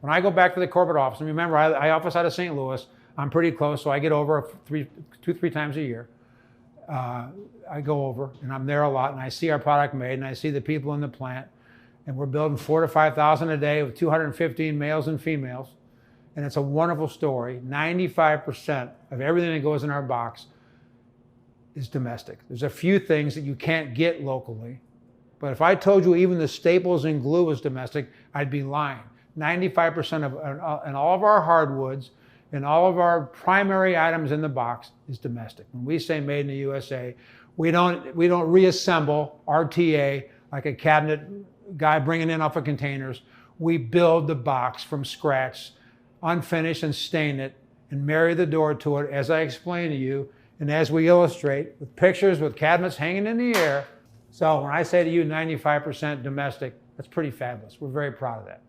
When I go back to the corporate office, and remember, I office out of St. Louis, I'm pretty close, so I get over 2-3 times a year. I go over, and I'm there a lot, and I see our product made, and I see the people in the plant, and we're building 4,000 to 5,000 a day with 215 males and females, and it's a wonderful story. 95% of everything that goes in our box is domestic. There's a few things that you can't get locally, but if I told you even the staples and glue was domestic, I'd be lying. 95% of and all of our hardwoods and all of our primary items in the box is domestic. When we say made in the USA, we don't reassemble RTA like a cabinet guy bringing in off of containers. We build the box from scratch, unfinished, and stain it and marry the door to it, as I explained to you, and as we illustrate with pictures with cabinets hanging in the air. So when I say to you 95% domestic, that's pretty fabulous. We're very proud of that.